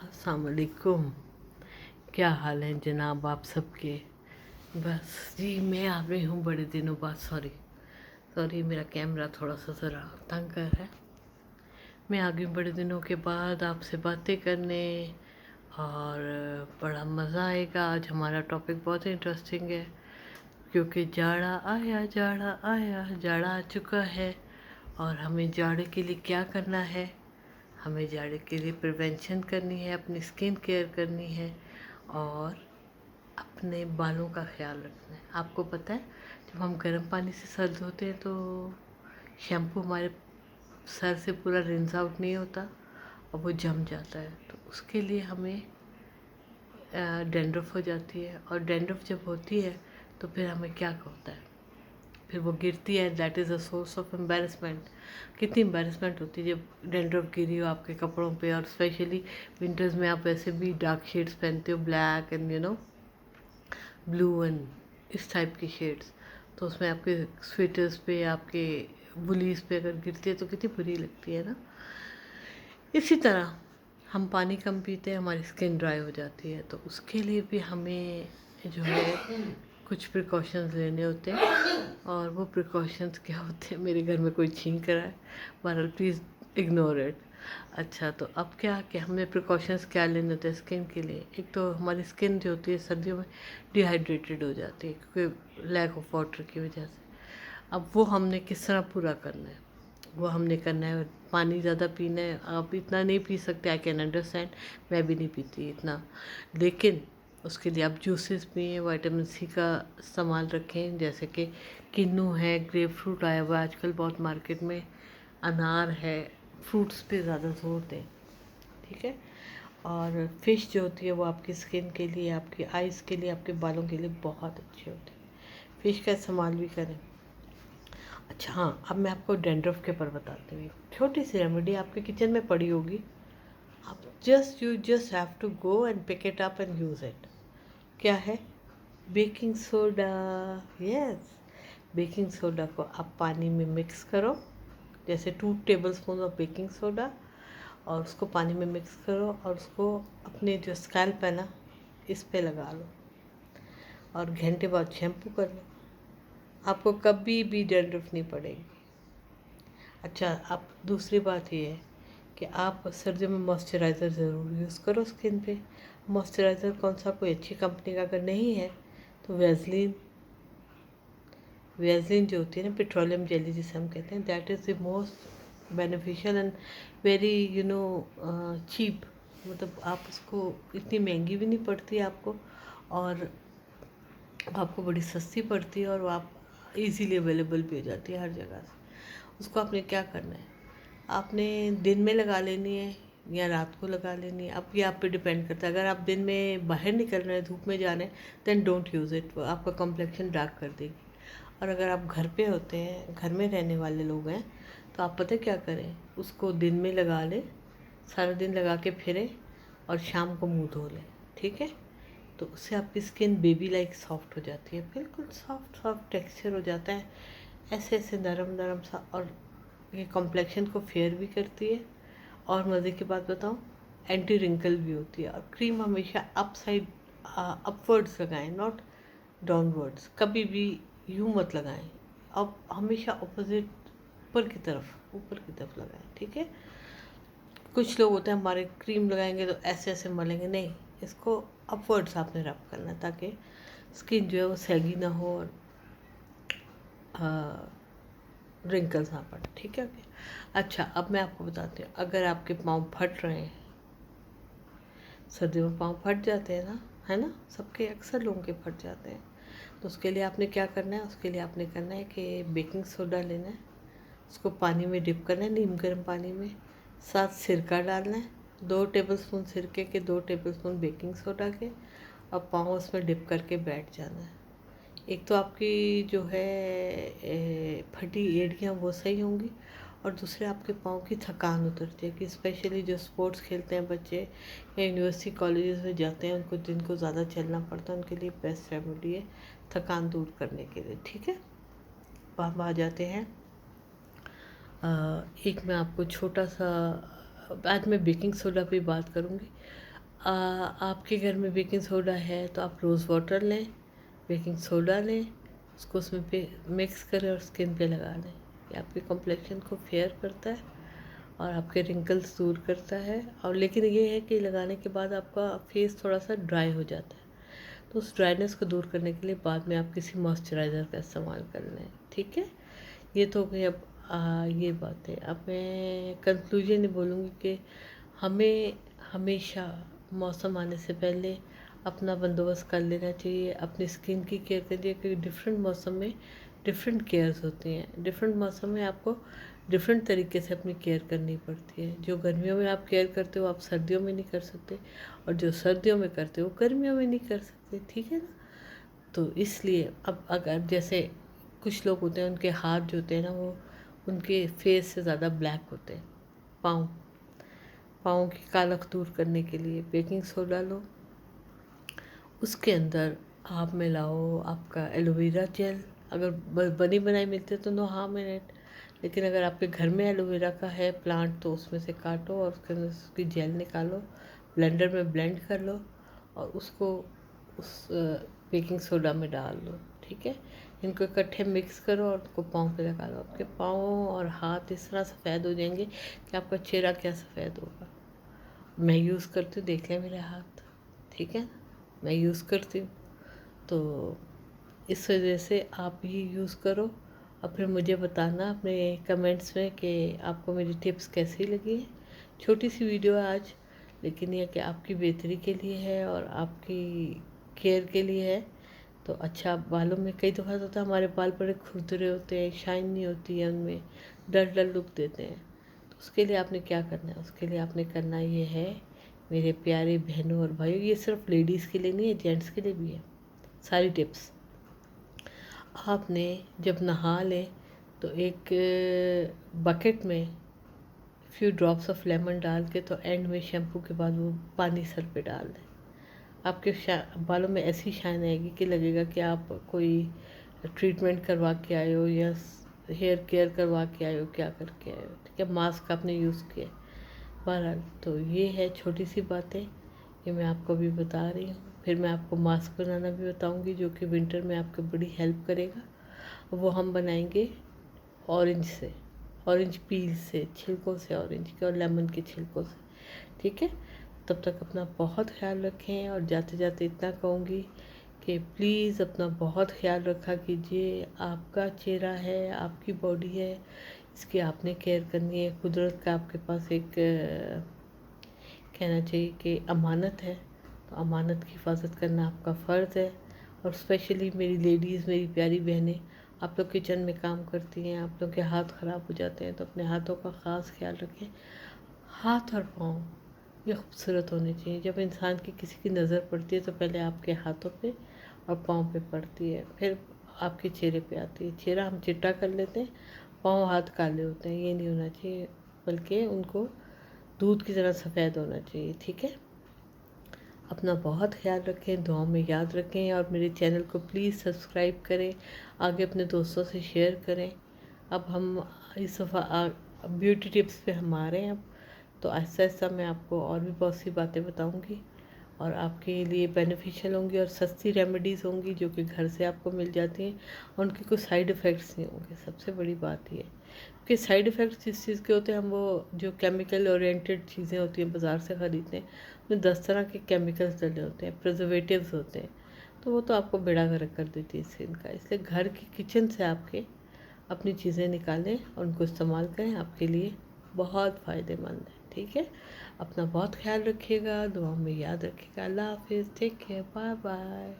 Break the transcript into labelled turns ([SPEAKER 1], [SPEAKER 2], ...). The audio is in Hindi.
[SPEAKER 1] अस्सलाम वालेकुम। क्या हाल है जनाब आप सबके। बस जी मैं आ गई हूँ बड़े दिनों बाद। सॉरी मेरा कैमरा थोड़ा सा ज़रा तंग कर रहा है। मैं आ गई बड़े दिनों के बाद आपसे बातें करने और बड़ा मज़ा आएगा। आज हमारा टॉपिक बहुत इंटरेस्टिंग है क्योंकि जाड़ा आ चुका है और हमें जाड़े के लिए क्या करना है। हमें जाड़े के लिए प्रिवेंशन करनी है, अपनी स्किन केयर करनी है और अपने बालों का ख्याल रखना है। आपको पता है जब हम गर्म पानी से सर धोते हैं तो शैम्पू हमारे सर से पूरा रिंस आउट नहीं होता और वो जम जाता है, तो उसके लिए हमें डैंड्रफ हो जाती है। और डैंड्रफ जब होती है तो फिर हमें क्या होता है, फिर वो गिरती है। That is a source of embarrassment. कितनी एम्बेरसमेंट होती है जब डैंड्रफ गिरी हो आपके कपड़ों पे, और स्पेशली विंटर्स में आप वैसे भी डार्क शेड्स पहनते हो, ब्लैक एंड ब्लू एंड इस टाइप की शेड्स, तो उसमें आपके स्वेटर्स पे, आपके बुलीज पे अगर गिरती है तो कितनी बुरी लगती है ना। इसी तरह हम पानी कम पीते हैं, हमारी स्किन ड्राई हो जाती है, तो उसके लिए भी हमें जो है कुछ प्रिकॉशंस लेने होते हैं। और वो प्रिकॉशंस क्या होते हैं, मेरे घर में कोई छींक रहा है, बहरहाल प्लीज़ इग्नोर इट। अच्छा, तो अब क्या हमें प्रिकॉशंस क्या लेने होते हैं स्किन के लिए। एक तो हमारी स्किन जो होती है सर्दियों में डिहाइड्रेटेड हो जाती है क्योंकि लैक ऑफ वाटर की वजह से। अब वो हमने किस तरह पूरा करना है, वो हमने करना है, पानी ज़्यादा पीना है। आप इतना नहीं पी सकते, आई कैन अंडरस्टैंड, मैं भी नहीं पीती इतना, लेकिन उसके लिए आप जूसेस पिए, विटामिन सी का इस्तेमाल रखें, जैसे कि किन्नू है, ग्रेप फ्रूट आया हुआ है आजकल बहुत मार्केट में, अनार है। फ्रूट्स पे ज़्यादा जोर दें, ठीक है। और फिश जो होती है वो आपकी स्किन के लिए, आपकी आइज़ के लिए, आपके बालों के लिए बहुत अच्छी होती है। फिश का इस्तेमाल भी करें। अच्छा हाँ, अब मैं आपको डैंड्रफ के ऊपर बताती हूँ। छोटी सी रेमेडी आपके किचन में पड़ी होगी, आप you just have to go and pick it up and use it. क्या है? Baking soda. Yes, baking soda को आप पानी में मिक्स करो, जैसे 2 टेबलस्पून ऑफ बेकिंग सोडा, और उसको पानी में मिक्स करो और उसको अपने जो स्कैल्प है ना इस पे लगा लो और घंटे बाद शैम्पू कर लो। आपको कभी भी डैंड्रफ नहीं पड़ेगी। अच्छा, अब दूसरी बात ये है कि आप सर्दियों में मॉइस्चराइज़र ज़रूर यूज़ करो स्किन पे। मॉइस्चराइज़र कौन सा, कोई अच्छी कंपनी का अगर नहीं है तो वेज़लिन जो होती है ना, पेट्रोलियम जेली जिसे हम कहते हैं, that is the most beneficial and very cheap. मतलब आप उसको, इतनी महंगी भी नहीं पड़ती आपको, और आपको बड़ी सस्ती पड़ती है, और वो आप इजीली अवेलेबल भी हो जाती है हर जगह से। उसको आपने क्या करना है, आपने दिन में लगा लेनी है या रात को लगा लेनी है, अब ये आप पे डिपेंड करता है। अगर आप दिन में बाहर निकल रहे हैं, धूप में जा रहे हैं, देन डोंट यूज़ इट, वो आपका कॉम्प्लेक्शन डार्क कर देगी। और अगर आप घर पे होते हैं, घर में रहने वाले लोग हैं, तो आप पता क्या करें, उसको दिन में लगा लें, सारा दिन लगा के फिरें और शाम को मुंह धो लें, ठीक है। तो उससे आपकी स्किन बेबी लाइक सॉफ्ट हो जाती है, बिल्कुल सॉफ्ट सॉफ्ट टेक्सचर हो जाता है, ऐसे ऐसे नरम नरम सा। और ये कॉम्प्लेक्शन को फेयर भी करती है, और मज़े की बात बताऊँ, एंटी रिंकल भी होती है। और क्रीम हमेशा अपवर्ड्स लगाएं, नॉट डाउनवर्ड्स। कभी भी यूँ मत लगाएं, अब हमेशा ऑपोजिट, ऊपर की तरफ लगाएं, ठीक है। कुछ लोग होते हैं हमारे क्रीम लगाएंगे तो ऐसे ऐसे मलेंगे, नहीं, इसको अपवर्ड्स आपने रब करना है ताकि स्किन जो है वो सैगी ना हो और रिंकल्स ना पड़े, ठीक है। अच्छा, अब मैं आपको बताती हूँ, अगर आपके पाँव फट रहे हैं, सर्दियों में पाँव फट जाते हैं ना, है ना, सबके, अक्सर लोगों के फट जाते हैं, तो उसके लिए आपने क्या करना है, उसके लिए आपने करना है कि बेकिंग सोडा लेना है, उसको पानी में डिप करना है, नीम गर्म पानी में, साथ सिरका डालना है, 2 टेबलस्पून सिरके के, 2 टेबलस्पून बेकिंग सोडा के, और पाँव उसमें डिप करके बैठ जाना है। एक तो आपकी जो है फटी एड़ियाँ वो सही होंगी, और दूसरे आपके पाँव की थकान उतर जाएगी। स्पेशली जो स्पोर्ट्स खेलते हैं बच्चे या यूनिवर्सिटी कॉलेजेस में जाते हैं, उनको जिनको ज़्यादा चलना पड़ता है, उनके लिए बेस्ट रेमेडी है थकान दूर करने के लिए, ठीक है। अब हम आ जाते हैं, एक मैं आपको छोटा सा, आज मैं बेकिंग सोडा पे बात करूँगी। आपके घर में बेकिंग सोडा है तो आप रोज़ वाटर लें, बेकिंग सोडा लें, उसको उसमें पे मिक्स करें और स्किन पे लगा लें। ये आपके कॉम्प्लेक्शन को फेयर करता है और आपके रिंकल्स दूर करता है। और लेकिन ये है कि लगाने के बाद आपका फेस थोड़ा सा ड्राई हो जाता है, तो उस ड्राइनेस को दूर करने के लिए बाद में आप किसी मॉइस्चराइज़र का इस्तेमाल कर लें। ठीक है, ये तो हो गई। अब ये बात है। अब मैं कंक्लूजन ये बोलूँगी कि हमें हमेशा मौसम आने से पहले अपना बंदोबस्त कर लेना चाहिए, अपनी स्किन की केयर करिए, क्योंकि डिफरेंट मौसम में डिफरेंट केयर्स होती हैं। डिफरेंट मौसम में आपको डिफरेंट तरीके से अपनी केयर करनी पड़ती है। जो गर्मियों में आप केयर करते हो आप सर्दियों में नहीं कर सकते, और जो सर्दियों में करते हो गर्मियों में नहीं कर सकते। ठीक है ना? तो इसलिए अब अगर जैसे कुछ लोग होते हैं उनके हाथ जो होते हैं ना वो उनके फेस से ज़्यादा ब्लैक होते हैं। पाँव पाँव की कालख दूर करने के लिए बेकिंग सोडा लो, उसके अंदर आप मिलाओ आपका एलोवेरा जेल। अगर बनी बनाई मिलती है तो नो हार्म इन इट, लेकिन अगर आपके घर में एलोवेरा का है प्लांट तो उसमें से काटो और उसके अंदर उसकी जेल निकालो, ब्लेंडर में ब्लेंड कर लो और उसको उस बेकिंग सोडा में डाल दो। ठीक है, इनको इकट्ठे मिक्स करो और उनको पाँव पे लगा लो। आपके पाँव और हाथ इस तरह सफ़ेद हो जाएंगे कि आपका चेहरा क्या सफ़ेद होगा। मैं यूज़ करती हूँ, देख लें मेरे हाथ। ठीक है, मैं यूज़ करती हूँ, तो इस वजह से आप भी यूज़ करो और फिर मुझे बताना अपने कमेंट्स में कि आपको मेरी टिप्स कैसी लगी है। छोटी सी वीडियो है आज, लेकिन यह कि आपकी बेहतरी के लिए है और आपकी केयर के लिए है। तो अच्छा, बालों में कई दफ़ा होता है हमारे बाल बड़े खुरदरे होते हैं, शाइन नहीं होती है उनमें, डल डल लुक देते हैं। तो उसके लिए आपने क्या करना है? उसके लिए आपने करना ये है मेरे प्यारे बहनों और भाइयों, ये सिर्फ लेडीज़ के लिए नहीं है, जेंट्स के लिए भी है सारी टिप्स। आपने जब नहा लें तो एक बकेट में फ्यू ड्रॉप्स ऑफ लेमन डाल के तो एंड में शैम्पू के बाद वो पानी सर पे डाल दें। आपके बालों में ऐसी शाइन आएगी कि लगेगा कि आप कोई ट्रीटमेंट करवा के आए हो या हेयर केयर करवा के आए हो, क्या करके आए हो। ठीक है, मास्क आपने यूज़ किया। बहरहाल तो ये है छोटी सी बातें, ये मैं आपको अभी बता रही हूँ। फिर मैं आपको मास्क बनाना भी बताऊँगी जो कि विंटर में आपको बड़ी हेल्प करेगा। वो हम बनाएंगे ऑरेंज से, ऑरेंज पील से, छिलकों से ऑरेंज के और लेमन के छिलकों से। ठीक है, तब तक अपना बहुत ख्याल रखें और जाते जाते इतना कहूँगी कि प्लीज़ अपना बहुत ख्याल रखा कीजिए। आपका चेहरा है, आपकी बॉडी है, इसकी आपने केयर करनी है। कुदरत का आपके पास एक कहना चाहिए कि अमानत है, तो अमानत की हिफाजत करना आपका फ़र्ज़ है। और स्पेशली मेरी लेडीज़, मेरी प्यारी बहनें, आप लोग किचन में काम करती हैं, आप लोग के हाथ ख़राब हो जाते हैं, तो अपने हाथों का ख़ास ख्याल रखें। हाथ और पाँव ये खूबसूरत होने चाहिए। जब इंसान की किसी की नज़र पड़ती है तो पहले आपके हाथों पे और पाँव पे पड़ती है, फिर आपके चेहरे पे आती है। चेहरा हम चिट्टा कर लेते हैं, पाँव हाथ काले होते हैं, ये नहीं होना चाहिए, बल्कि उनको दूध की तरह सफ़ेद होना चाहिए। ठीक है, अपना बहुत ख्याल रखें, दुआओं में याद रखें और मेरे चैनल को प्लीज़ सब्सक्राइब करें, आगे अपने दोस्तों से शेयर करें। अब हम इस दफ़ा ब्यूटी टिप्स पे हम आ रहे हैं अब, तो आहिस्ता आहिस्ता मैं आपको और भी बहुत सी बातें बताऊंगी और आपके लिए बेनिफिशियल होंगी और सस्ती रेमेडीज़ होंगी जो कि घर से आपको मिल जाती हैं और उनके कोई साइड इफ़ेक्ट्स नहीं होंगे। सबसे बड़ी बात ये कि साइड इफ़ेक्ट्स जिस चीज़ के होते हैं, हम वो जो केमिकल ओरिएंटेड चीज़ें होती हैं बाज़ार से ख़रीदते हैं, उसमें 10 तरह के केमिकल्स डले होते हैं, प्रिजर्वेटिव्स होते हैं, तो वो तो आपको बेड़ा गर्क कर देती है स्किन का। इसलिए घर की किचन से आपके अपनी चीज़ें निकालें और उनको इस्तेमाल करें, आपके लिए बहुत फ़ायदेमंद है। ठीक है, अपना बहुत ख्याल रखिएगा, दुआ में याद रखिएगा। अल्लाह हाफिज़, टेक केयर, बाय बाय।